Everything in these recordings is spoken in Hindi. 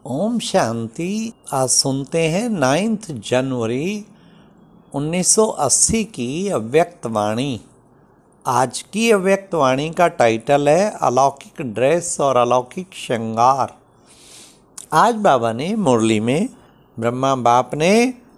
ओम शांति। आज सुनते हैं 9 जनवरी 1980 की अव्यक्त वाणी। आज की अव्यक्त वाणी का टाइटल है अलौकिक ड्रेस और अलौकिक श्रृंगार। आज बाबा ने मुरली में ब्रह्मा बाप ने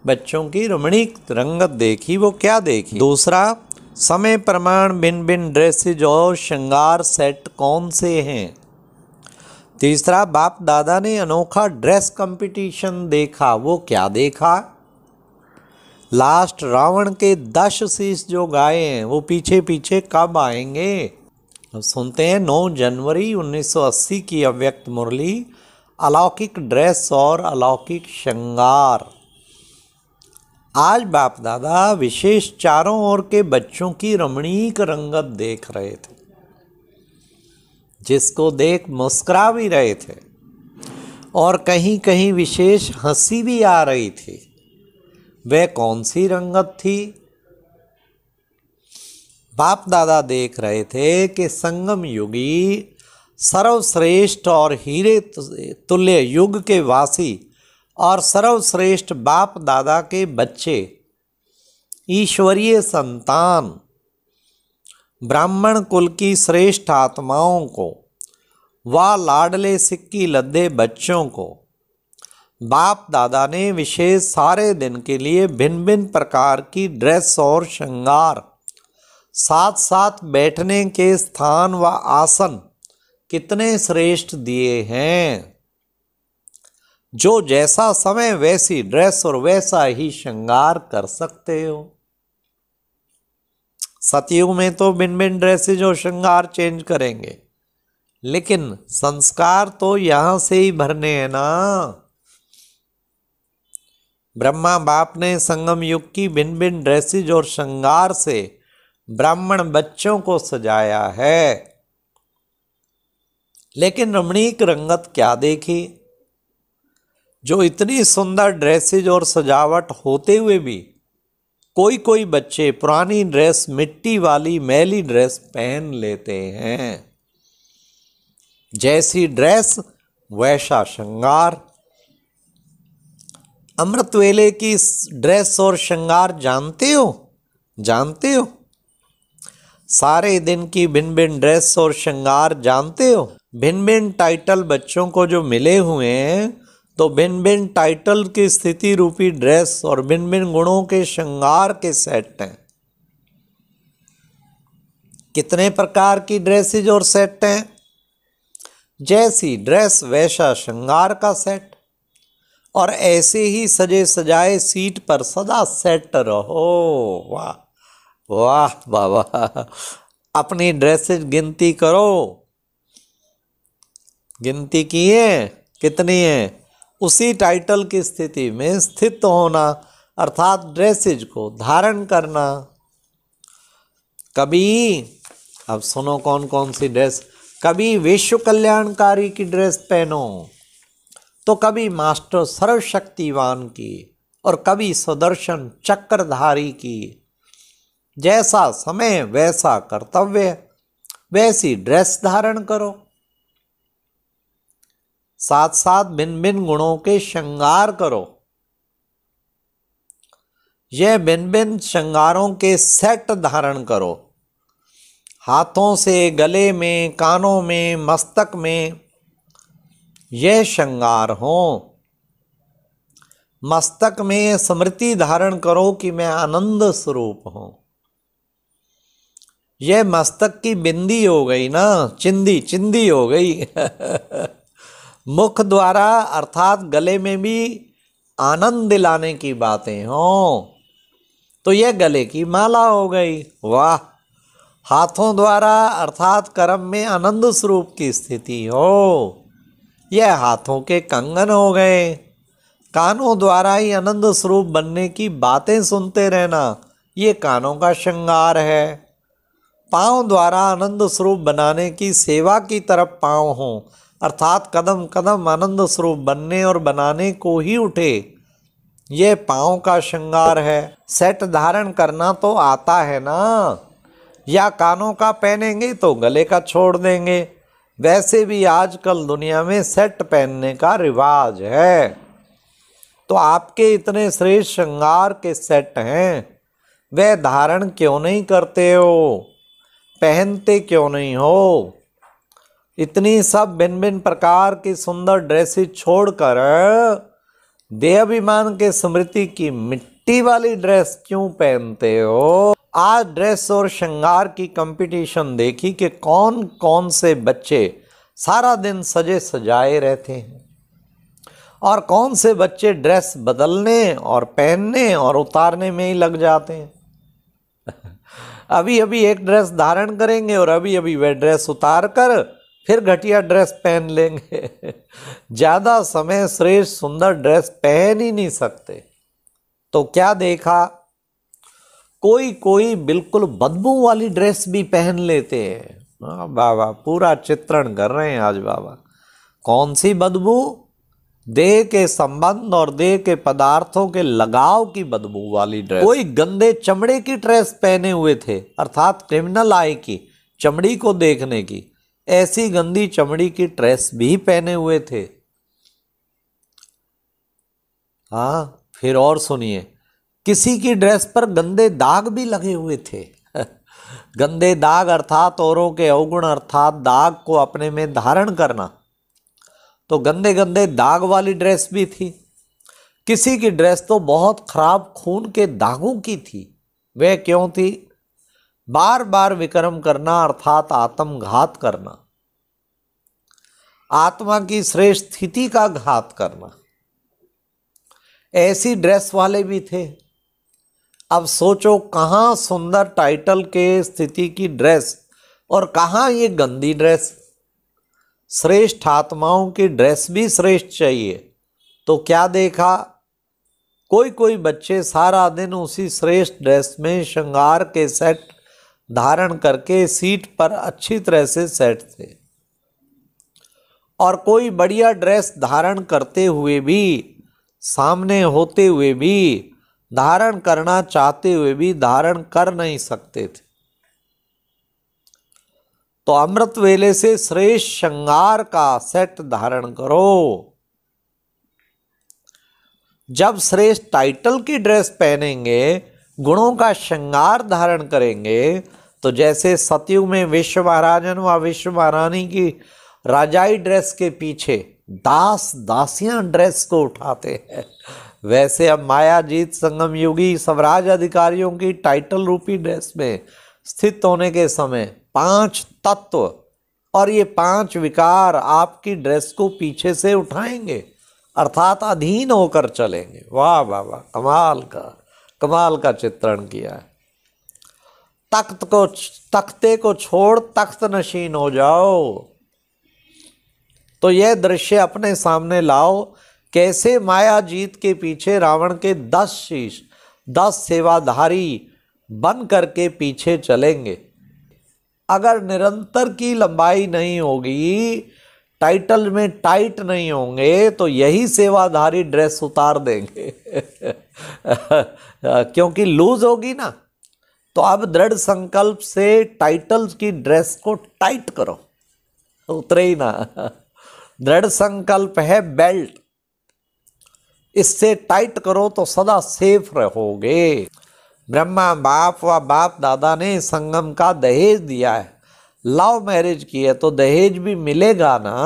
बच्चों की रमणीक रंगत देखी। वो क्या देखी? दूसरा, समय प्रमाण भिन्न भिन्न ड्रेसेज और श्रृंगार सेट कौन से हैं। तीसरा, बाप दादा ने अनोखा ड्रेस कंपटीशन देखा। वो क्या देखा? लास्ट, रावण के 10 शीश जो गाए हैं वो पीछे पीछे कब आएंगे। अब सुनते हैं 9 जनवरी 1980 की अव्यक्त मुरली, अलौकिक ड्रेस और अलौकिक श्रृंगार। आज बाप दादा विशेष चारों ओर के बच्चों की रमणीक रंगत देख रहे थे, जिसको देख मुस्कुरा भी रहे थे और कहीं कहीं विशेष हंसी भी आ रही थी। वह कौन सी रंगत थी? बाप दादा देख रहे थे कि संगम युगी सर्वश्रेष्ठ और हीरे तुल्य युग के वासी और सर्वश्रेष्ठ बाप दादा के बच्चे, ईश्वरीय संतान, ब्राह्मण कुल की श्रेष्ठ आत्माओं को व लाडले सिक्की लद्दे बच्चों को बाप दादा ने विशेष सारे दिन के लिए भिन्न भिन्न प्रकार की ड्रेस और श्रृंगार, साथ साथ बैठने के स्थान व आसन कितने श्रेष्ठ दिए हैं। जो जैसा समय वैसी ड्रेस और वैसा ही श्रृंगार कर सकते हो। सतयुग में तो भिन्न भिन्न ड्रेसेज और श्रृंगार चेंज करेंगे, लेकिन संस्कार तो यहां से ही भरने हैं ना। ब्रह्मा बाप ने संगम युग की भिन्न भिन्न ड्रेसेज और श्रृंगार से ब्राह्मण बच्चों को सजाया है। लेकिन रमणीक रंगत क्या देखी? जो इतनी सुंदर ड्रेसेज और सजावट होते हुए भी कोई कोई बच्चे पुरानी ड्रेस, मिट्टी वाली मैली ड्रेस पहन लेते हैं। जैसी ड्रेस वैसा श्रृंगार। अमृत वेले की ड्रेस और श्रृंगार जानते हो? जानते हो? सारे दिन की भिन्न भिन्न ड्रेस और श्रृंगार जानते हो? भिन्न भिन्न टाइटल बच्चों को जो मिले हुए हैं, तो भिन्न भिन्न टाइटल की स्थिति रूपी ड्रेस और भिन्न भिन्न गुणों के श्रृंगार के सेट हैं। कितने प्रकार की ड्रेसेज और सेट हैं? जैसी ड्रेस वैसा श्रृंगार का सेट। और ऐसे ही सजे सजाए सीट पर सदा सेट रहो। वाह वाह बाबा। अपनी ड्रेसेज गिनती करो। गिनती की है? कितनी है? उसी टाइटल की स्थिति में स्थित होना, अर्थात ड्रेसेज को धारण करना। कभी, अब सुनो कौन कौन सी ड्रेस। कभी विश्व कल्याणकारी की ड्रेस पहनो, तो कभी मास्टर सर्वशक्तिवान की, और कभी सुदर्शन चक्रधारी की। जैसा समय वैसा कर्तव्य, वैसी ड्रेस धारण करो। साथ साथ भिन्न भिन्न गुणों के श्रृंगार करो। यह भिन्न भिन्न श्रृंगारों के सेट धारण करो। हाथों से, गले में, कानों में, मस्तक में यह श्रृंगार हो। मस्तक में स्मृति धारण करो कि मैं आनंद स्वरूप हूं। यह मस्तक की बिंदी हो गई ना, चिंदी चिंदी हो गई। मुख द्वारा अर्थात गले में भी आनंद दिलाने की बातें हों, तो यह गले की माला हो गई। वाह। हाथों द्वारा अर्थात कर्म में आनंद स्वरूप की स्थिति हो, यह हाथों के कंगन हो गए। कानों द्वारा ही आनंद स्वरूप बनने की बातें सुनते रहना, ये कानों का श्रृंगार है। पांव द्वारा आनंद स्वरूप बनाने की सेवा की तरफ पांव हों, अर्थात कदम कदम आनंद स्वरूप बनने और बनाने को ही उठे, यह पांव का श्रृंगार है। सेट धारण करना तो आता है ना, या कानों का पहनेंगे तो गले का छोड़ देंगे। वैसे भी आजकल दुनिया में सेट पहनने का रिवाज है। तो आपके इतने श्रेष्ठ श्रृंगार के सेट हैं, वह धारण क्यों नहीं करते हो, पहनते क्यों नहीं हो? इतनी सब भिन्न भिन्न प्रकार की सुंदर ड्रेसेस छोड़कर देहाभिमान के स्मृति की मिट्टी वाली ड्रेस क्यों पहनते हो? आज ड्रेस और श्रृंगार की कंपटीशन देखी कि कौन कौन से बच्चे सारा दिन सजे सजाए रहते हैं और कौन से बच्चे ड्रेस बदलने और पहनने और उतारने में ही लग जाते हैं। अभी अभी एक ड्रेस धारण करेंगे और अभी अभी वह ड्रेस उतार कर फिर घटिया ड्रेस पहन लेंगे। ज़्यादा समय श्रेष्ठ सुंदर ड्रेस पहन ही नहीं सकते। तो क्या देखा, कोई कोई बिल्कुल बदबू वाली ड्रेस भी पहन लेते हैं। बाबा पूरा चित्रण कर रहे हैं आज बाबा। कौन सी बदबू? देह के संबंध और देह के पदार्थों के लगाव की बदबू वाली ड्रेस। कोई गंदे चमड़े की ड्रेस पहने हुए थे, अर्थात क्रिमिनल आई की चमड़ी को देखने की, ऐसी गंदी चमड़ी की ड्रेस भी पहने हुए थे। हाँ, फिर और सुनिए, किसी की ड्रेस पर गंदे दाग भी लगे हुए थे। गंदे दाग अर्थात औरों के अवगुण अर्थात दाग को अपने में धारण करना। तो गंदे गंदे दाग वाली ड्रेस भी थी। किसी की ड्रेस तो बहुत खराब खून के दागों की थी। वह क्यों थी? बार बार विक्रम करना अर्थात आत्मघात करना, आत्मा की श्रेष्ठ स्थिति का घात करना। ऐसी ड्रेस वाले भी थे। अब सोचो, कहाँ सुंदर टाइटल के स्थिति की ड्रेस और कहाँ ये गंदी ड्रेस। श्रेष्ठ आत्माओं की ड्रेस भी श्रेष्ठ चाहिए। तो क्या देखा, कोई कोई बच्चे सारा दिन उसी श्रेष्ठ ड्रेस में श्रृंगार के सेट धारण करके सीट पर अच्छी तरह से सेट थे, और कोई बढ़िया ड्रेस धारण करते हुए भी, सामने होते हुए भी, धारण करना चाहते हुए भी धारण कर नहीं सकते थे। तो अमृत वेले से श्रेष्ठ श्रृंगार का सेट धारण करो। जब श्रेष्ठ टाइटल की ड्रेस पहनेंगे, गुणों का श्रृंगार धारण करेंगे, तो जैसे सतयुग में विश्व महाराजन व विश्व महारानी की राजाई ड्रेस के पीछे दास दासियां ड्रेस को उठाते हैं, वैसे अब मायाजीत संगम युगी स्वराज अधिकारियों की टाइटल रूपी ड्रेस में स्थित होने के समय 5 तत्व और ये 5 विकार आपकी ड्रेस को पीछे से उठाएंगे, अर्थात अधीन होकर चलेंगे। वाह वाह वाह, कमाल का चित्रण किया है। तख्ते को छोड़ तख्त नशीन हो जाओ। तो यह दृश्य अपने सामने लाओ, कैसे माया जीत के पीछे रावण के 10 शीश 10 सेवाधारी बन करके पीछे चलेंगे। अगर निरंतर की लंबाई नहीं होगी, टाइटल में टाइट नहीं होंगे, तो यही सेवाधारी ड्रेस उतार देंगे। क्योंकि लूज होगी ना। तो अब दृढ़ संकल्प से टाइटल की ड्रेस को टाइट करो, उतरे ही ना। दृढ़ संकल्प है बेल्ट, इससे टाइट करो तो सदा सेफ रहोगे। ब्रह्मा बाप व बाप दादा ने संगम का दहेज दिया है, लव मैरिज की है तो दहेज भी मिलेगा ना।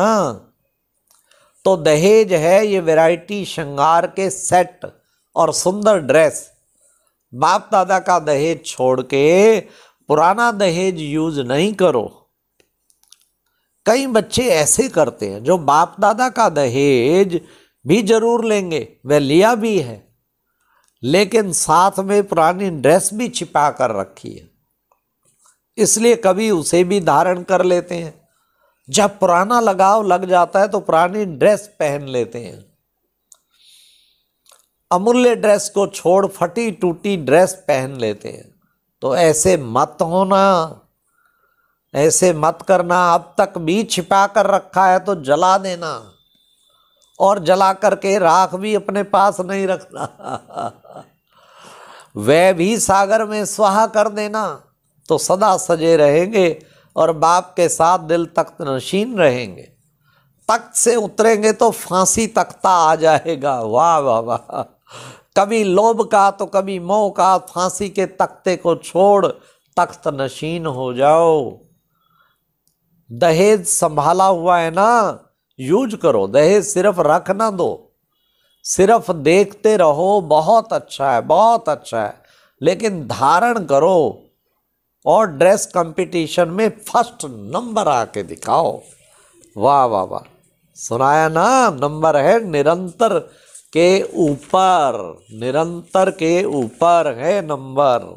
तो दहेज है ये वैरायटी श्रृंगार के सेट और सुंदर ड्रेस। बाप दादा का दहेज छोड़ के पुराना दहेज यूज नहीं करो। कई बच्चे ऐसे करते हैं जो बाप दादा का दहेज भी जरूर लेंगे, वह लिया भी है, लेकिन साथ में पुरानी ड्रेस भी छिपा कर रखी है, इसलिए कभी उसे भी धारण कर लेते हैं। जब पुराना लगाव लग जाता है तो पुरानी ड्रेस पहन लेते हैं। अमूल्य ड्रेस को छोड़ फटी टूटी ड्रेस पहन लेते हैं। तो ऐसे मत होना, ऐसे मत करना। अब तक भी छिपा कर रखा है तो जला देना, और जला करके राख भी अपने पास नहीं रखना। वह भी सागर में स्वाहा कर देना, तो सदा सजे रहेंगे। और बाप के साथ दिल तख्त नशीन रहेंगे। तख्त से उतरेंगे तो फांसी तख्ता आ जाएगा। वाह वाह वाह। कभी लोभ का तो कभी मोह का, फांसी के तख्ते को छोड़ तख्त नशीन हो जाओ। दहेज संभाला हुआ है ना, यूज करो। दहेज सिर्फ रख ना दो, सिर्फ देखते रहो, बहुत अच्छा है, बहुत अच्छा है, लेकिन धारण करो और ड्रेस कंपटीशन में फर्स्ट नंबर आके दिखाओ। वाह वाह वाह। सुनाया ना, नंबर है निरंतर के ऊपर, निरंतर के ऊपर है नंबर।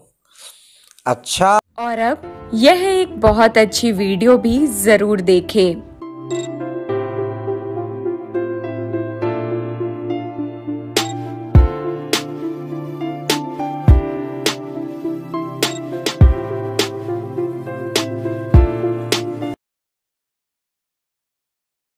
अच्छा, और अब यह एक बहुत अच्छी वीडियो भी जरूर देखें।